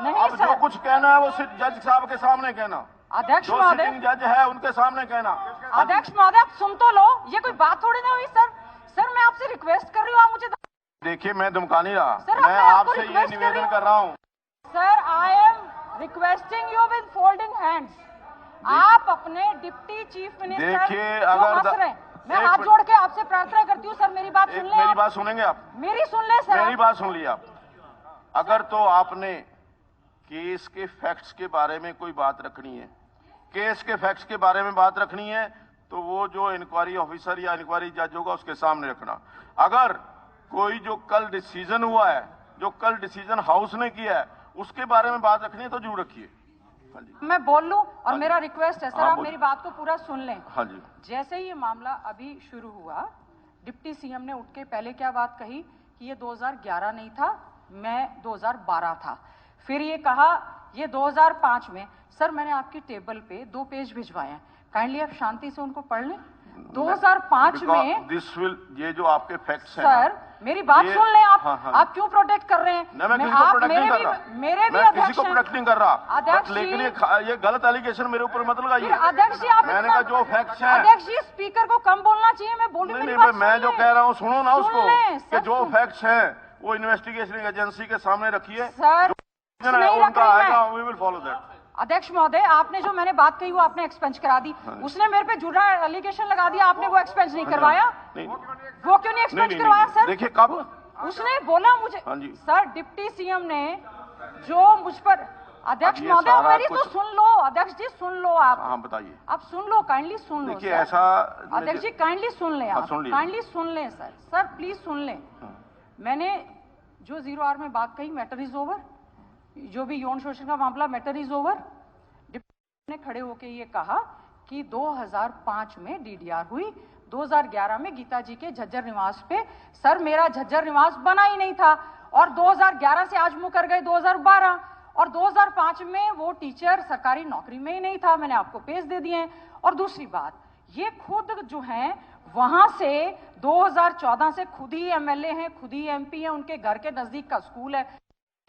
नहीं अब जो सर, कुछ कहना है वो सिर्फ जज साहब के सामने कहना, अध्यक्ष जो महोदय, सिटिंग जज है उनके सामने कहना। अध्यक्ष महोदय आप सुन तो लो, ये कोई बात थोड़ी ना हुई सर। सर मैं आपसे रिक्वेस्ट कर रही हूँ, आप मुझे देखिए, मैं धमका नहीं रहा, सर, मैं आपको आपसे ये रिक्वेस्ट कर रही निवेदन हूँ। कर रहा हूँ। Sir I am requesting you with folding hands. आप अपने डिप्टी चीफ मिनिस्टर देखिए, जो अगर हंस रहे हैं, मैं एक हाथ मिनट। जोड़ के आपसे प्रार्थना करती हूँ सर, मेरी बात सुन लें। मेरी आप। बात सुनेंगे आप? मेरी सुन लें सर। मेरी बात सुन ली आप। अगर तो आपने केस के फैक्ट्स के बारे में कोई बात रखनी है, केस के फैक्ट्स के बारे में बात रखनी है, तो वो जो इंक्वायरी ऑफिसर या इंक्वायरी जज होगा उसके सामने रखना। अगर कोई जो कल डिसीजन हुआ है, जो कल डिसीजन हाउस ने किया है, उसके बारे में बात रखनी है तो जरूर रखिए। हाँ जी, मैं बोल लूं, और मेरा रिक्वेस्ट है सर, हाँ, आप बोलिए। मेरी बात को पूरा सुन लें। हाँ जी। जैसे ही ये मामला अभी शुरू हुआ, डिप्टी सीएम ने उठ के पहले क्या बात कही कि ये 2011 नहीं था, मैं 2012 था। फिर ये कहा ये 2005 में। सर मैंने आपकी टेबल पे 2 पेज भिजवाए हैं, काइंडली आप शांति से उनको पढ़ लें। 2005 में दिस विल, ये जो आपके फैक्ट्स हैं सर, मेरी बात सुन लें आप। हाँ, हाँ। आप क्यों प्रोटेक्ट कर रहे हैं? मैं किसी को प्रोटेक्ट नहीं कर रहा, मेरे भी मैं किसी अध्यक्ष को हैं। प्रोटेक्ट नहीं कर रहा, अध्यक्ष लेकिन जी, ये गलत एलिगेशन मेरे ऊपर मत लगाइए। फिर अध्यक्ष जी आप मैंने इतना- कहा जो फैक्ट्स हैं। अध्यक्ष जी स्पीकर को कम बोलना चाहिए, मैं बोल रही हूँ, नहीं, मेरी नहीं, बात मैं सुन जो लें। कह रहा हूँ सुनो ना सुन उसको, लें, कि सर, जो सुन- फैक्ट्स हैं वो इन्वेस्टिगेशन एजेंसी के सामने रखिए। सर जो नहीं रख उनका रही मैं। आएगा, वी विल फॉलो दैट। अध्यक्ष महोदय, आपने जो मैंने बात कही वो आपने एक्सपेंस करा दी। उसने मेरे पे झूठा एलिगेशन लगा दिया, आपने वो एक्सपेंस नहीं करवाया। नहीं, वो क्यों नहीं एक्सपेंस नहीं, करवाया नहीं, सर? देखिए कब उसने बोला मुझे। हाँ जी। सर डिप्टी सीएम ने जो मुझ पर, अध्यक्ष अब ये महोदय सारा मेरी तो कुछ- सुन लो, अध्यक्ष जी सुन लो आप। हाँ बताइए। आप सुन लो, काइंडली सुन लो। देखिए सर। ऐसा अध्यक्ष जी काइंडली सुन लें, हाँ, आप सुन लिया। काइंडली सुन लें सर। सर प्लीज सुन लें। हाँ। मैंने जो 0 आवर में बात कही, मैटर इज ओवर। जो भी यौन शोषण का मामला, मैटर इज ओवर। डिप्टी ने खड़े होकर ये कहा कि 2005 में डीडीआर हुई, 2011 में गीता जी के झज्जर निवास पे। सर मेरा झज्जर निवास बना ही नहीं था, और 2011 से आज मुकर गए 2012, और 2005 में वो टीचर सरकारी नौकरी में ही नहीं था। मैंने आपको पेज दे दिए हैं। और दूसरी बात, ये खुद जो हैं वहां से 2014 से खुद ही एमएलए हैं, खुद ही एमपी हैं, उनके घर के नजदीक का स्कूल है।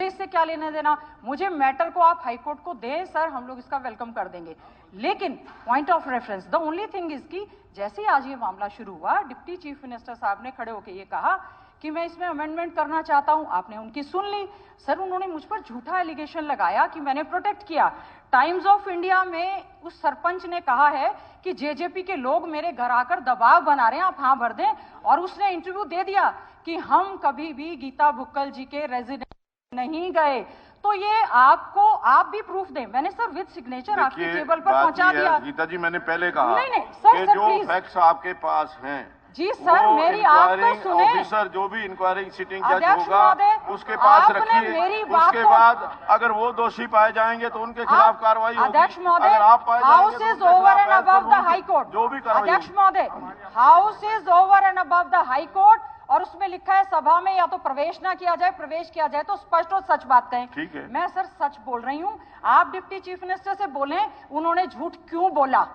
इससे क्या लेना देना? मुझे मैटर को आप हाईकोर्ट को दें सर, हम लोग इसका वेलकम कर देंगे। लेकिन point of reference, the only thing is कि जैसे ही आज ये मामला शुरू हुआ, डिप्टी चीफ मिनिस्टर साहब ने खड़े होकर ये कहा कि मैं इसमें अमेंडमेंट करना चाहता हूं। आपने उनकी सुन ली। सर उन्होंने मुझ पर झूठा एलिगेशन लगाया कि मैंने प्रोटेक्ट किया। टाइम्स ऑफ इंडिया में उस सरपंच ने कहा है कि जेजेपी के लोग मेरे घर आकर दबाव बना रहे हैं, आप हाँ भर दें। और उसने इंटरव्यू दे दिया कि हम कभी भी गीता भुक्कल जी के रेजिडेंट नहीं गए। तो ये आपको, आप भी प्रूफ दें। मैंने सर विद सिग्नेचर आपकी देखिए, टेबल पर बात पहुंचा ये है, दिया। गीता जी मैंने पहले कहा नहीं, नहीं, सर, कि सर, जो प्लीज। फैक्ट्स आपके पास हैं जी सर, वो मेरी आप तो इंक्वायरिंग सुने। ऑफिसर जो भी इंक्वायरिंग सिटिंग जज अध्यक्ष होगा महोदय, उसके पास आपने रखिए। मेरी बात उसके को- बाद अगर वो दोषी पाए जाएंगे तो उनके खिलाफ कार्रवाई होगी। अध्यक्ष महोदय, अगर आप पाए जाएंगे हाउस तो इज उनके ओवर खिलाफ and as per above the rules high court. जो भी कार्रवाई अध्यक्ष होगी। महोदय, house is over and above the high court. और उसमें लिखा है सभा में या तो प्रवेश ना किया जाए, प्रवेश किया जाए तो स्पष्ट और सच बात कहें। ठीक है। मैं सर सच बोल रही हूं। आप डिप्टी चीफ मिनिस्टर से बोलें उन्होंने झूठ क्यों बोला,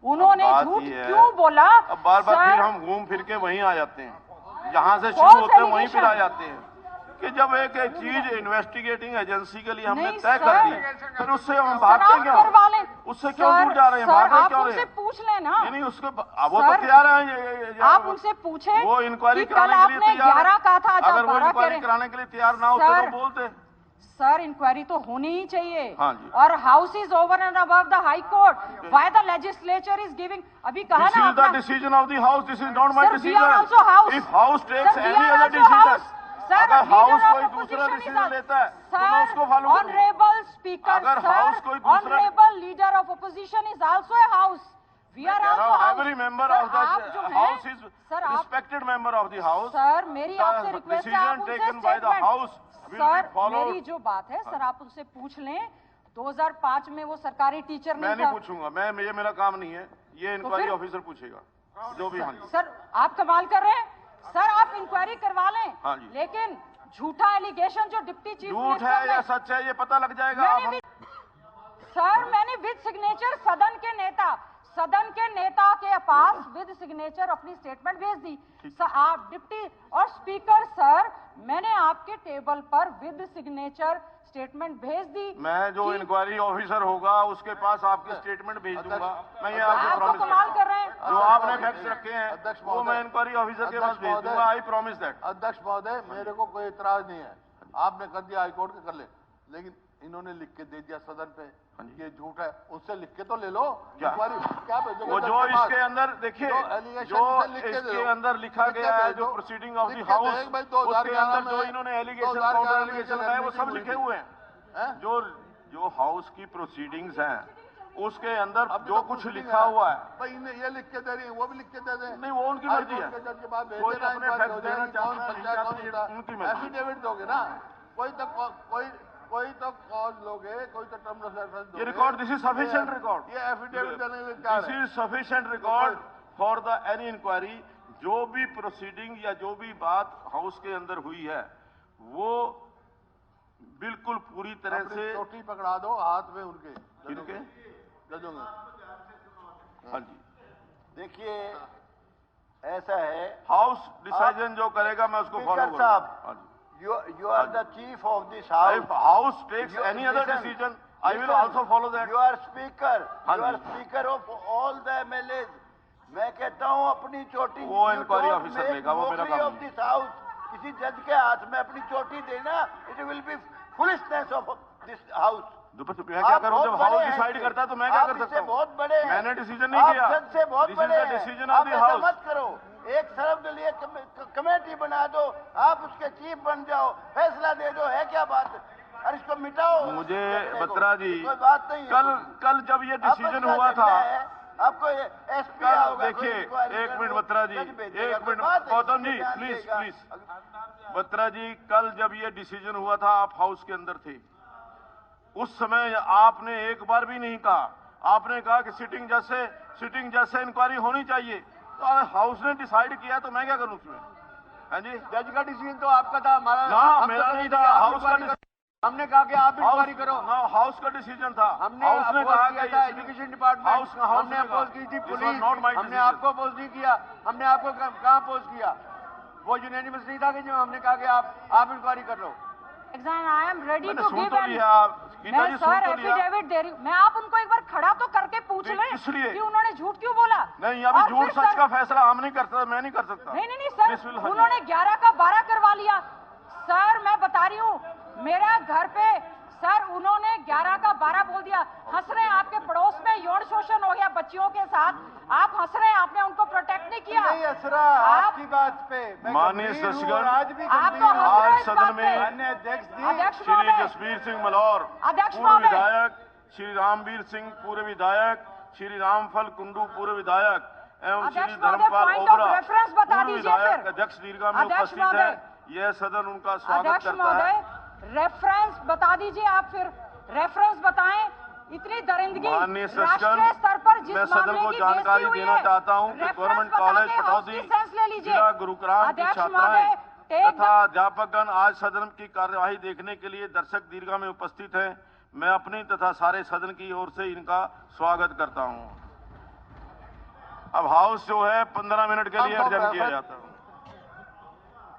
उन्होंने बात झूठ ये है, क्यों बोला। अब बार बार सर, फिर हम घूम फिर के वहीं आ जाते हैं, जहां से False शुरू होते हैं वहीं फिर allegation। आ जाते हैं कि जब एक चीज इन्वेस्टिगेटिंग एजेंसी के लिए हमने नहीं, तय सर। कर दी, फिर उससे हम सर भागते आप क्यों? करवा लें। उससे क्यों सर, दूर जा रहे हैं? सर, भाग रहे आप क्यों उनसे रहे? पूछ लेना। नहीं, उसके वो तो सर, तैयार है। आप उनसे पूछें वो इंक्वायरी कि कल कराने के लिए आपने तैयार 11 कहा था, आज आप अगर वो 12 कह इंक्वायरी रहे हैं। कराने के लिए तैयार ना होते सर, तो बोलते। सर इंक्वायरी तो होनी ही चाहिए। हाँ जी। और house is over and above the high court. Why the legislature is giving, अभी कहा This ना is the आपने- decision of the house. This is not my Sir, we decision. are also house. If house takes Sir, we any are other also decision, house. Sir, अगर leader house of कोई दूसरा opposition is decision us. लेता है तो मैं उसको Sir, follow करूंगा। honorable speaker, अगर sir, house कोई दूसरा- honorable leader of opposition is also a house. We are also house. Every member Sir, of the आप जो हैं- house is Sir, आप- respected member of the house. Sir मेरी आपसे The रिक्वेस्ट है, आप decision उनसे taken by the statement- house will sir be followed. मेरी जो बात है सर आप उनसे पूछ लें। 2005 में वो सरकारी टीचर मैं नहीं नहीं था। पूछूंगा, ये मेरा काम नहीं है, ये इंक्वायरी फिर? ऑफिसर पूछेगा जो भी। हाँ जी। सर आप कमाल कर रहे हैं। सर आप इंक्वायरी करवा लें। हाँ जी। लेकिन झूठा एलिगेशन जो डिप्टी चीफ झूठ मिनिस्टर है ने- या सच है ये पता लग जाएगा। मैंने अब भी सर मैंने विद सिग्नेचर सदन के नेता के पास विद सिग्नेचर अपनी स्टेटमेंट भेज दी। आप डिप्टी और स्पीकर सर, मैंने आपके टेबल पर विद सिग्नेचर स्टेटमेंट भेज दी। मैं जो इंक्वायरी ऑफिसर होगा उसके पास आपकी स्टेटमेंट भेज दूंगा। मैं ये आपको प्रॉमिस कमाल कर रहे हैं। जो आपने फैक्ट्स रखे हैं वो मैं इंक्वायरी ऑफिसर के पास भेज दूंगा। I promise that. अध्यक्ष महोदय, मेरे को कोई इतराज नहीं है, आपने कर दिया हाईकोर्ट के कर ले, लेकिन इन्होंने लिख के दे दिया सदन पे, ये झूठ है, उससे लिख के तो ले लो। क्या भेजोगे? वो जो इसके अंदर देखिए, जो इसके अंदर लिखा गया है, जो प्रोसीडिंग ऑफ द हाउस, उसके अंदर जो इन्होंने एलिगेशन काउंटर एलिगेशन लगाए वो सब लिखे हुए हैं। जो हाउस की प्रोसीडिंग्स हैं उसके अंदर जो कुछ लिखा हुआ है, भाई ये लिख के दे रही है, वो भी लिख के दे दें। नहीं, वो उनकी मर्जी है। कोई अपने फैक्ट देना चाहता है उनकी मर्जी। एफिडेविट दोगे ना, कोई तो कॉज लोगे, कोई तो टर्म ऑफ रेफरेंस दोगे। ये record, this is sufficient record. ये एफिडेविट देने के क्या है? This is sufficient record for the any inquiry. जो भी प्रोसीडिंग या जो भी बात हाउस के अंदर हुई है वो बिल्कुल पूरी तरह से। चोटी पकड़ा दो हाथ में उनके जजों में। हाँ जी, देखिए ऐसा है, हाउस डिसीजन जो करेगा मैं उसको फॉलो करूंगा। साहब, you are the chief of this house. If house takes any other decision, I will also follow that. You are speaker. You are speaker of all the MLAs. मैं कहता हूँ अपनी चोटी, वो इंक्वायरी ऑफिसर लेगा, वो मेरा काम ऑफ दिस हाउस किसी जज के हाथ में अपनी चोटी देना, it will be foolishness of this house. मैं क्या करूं? जब हाउस डिसाइड करता है तो मैं क्या कर सकता हूं? बहुत बड़े, मैंने डिसीजन नहीं किया। जज से बहुत बड़े हैं, डिसीजन ऑफ द हाउस। मत करो, एक सर्वदलीय कमेटी बना दो, आप उसके चीफ बन जाओ, फैसला दे दो, है क्या बात? और इसको मिटाओ। मुझे बत्रा जी, कोई बात नहीं है। कल जब ये डिसीजन हुआ था, आपको एसपी देखिए, एक मिनट बत्रा जी, एक मिनट गौतम जी, प्लीज। बत्रा जी, कल जब ये डिसीजन हुआ था आप हाउस के अंदर थे, उस समय आपने एक बार भी नहीं कहा, आपने कहा कि सिटिंग जज से इंक्वायरी होनी चाहिए। तो हाउस ने डिसाइड किया तो मैं क्या करूं उसमें? हाँ जी, जज का डिसीजन तो आपका था, हमारा ना, मेरा नहीं था। हाउस का हमने कहा कि आप इंक्वायरी करो ना, हाउस का डिसीजन था। हमने हाउस ने कहा कि एजुकेशन डिपार्टमेंट, हमने अपोज की थी पुलिस, हमने आपको अपोज नहीं किया। हमने आपको कहाँ अपोज किया? वो यूनानिमस नहीं था कि जो हमने कहा कि आप इंक्वायरी कर लो। I am ready to give मैं सर एफिडेविट दे रही हूँ। मैं आप उनको एक बार खड़ा तो करके पूछ लें इसलिए कि उन्होंने झूठ क्यों बोला। नहीं, अभी झूठ सच का फैसला हम नहीं कर सकते, मैं नहीं कर सकता। नहीं सर, उन्होंने 11 का 12 करवा लिया। सर मैं बता रही हूँ, मेरा घर पे सर उन्होंने 11 का 12 बोल दिया। हंस रहे हैं, आपके पड़ोस में यौन शोषण हो गया बच्चियों के साथ, आप हंस रहे हैं, आपने उनको प्रोटेक्ट नहीं किया। नहीं हंस रहा आपकी बात पे, माननीय सचिवगण, आज भी आज सदन में अध्यक्ष श्री जसवीर सिंह मलौर पूर्व विधायक, श्री रामवीर सिंह पूर्व विधायक, श्री रामफल कुंडू पूर्व विधायक एवं श्री धर्मपाल ओबरा पूर्व विधायक अध्यक्ष दीर्घा में उपस्थित है। यह सदन उनका स्वागत करता है। रेफरेंस बता दीजिए, आप फिर रेफरेंस बताएं। इतनी दरिंदगी राष्ट्रीय स्तर पर जिस मैं सदन को जानकारी देना चाहता हूं कि गवर्नमेंट कॉलेज पटौदी जिला गुरुग्राम की छात्राएं तथा अध्यापकगण आज सदन की कार्यवाही देखने के लिए दर्शक दीर्घा में उपस्थित हैं। मैं अपनी तथा सारे सदन की ओर से इनका स्वागत करता हूं। अब हाउस जो है 15 मिनट के लिए एडजर्न किया जाता है।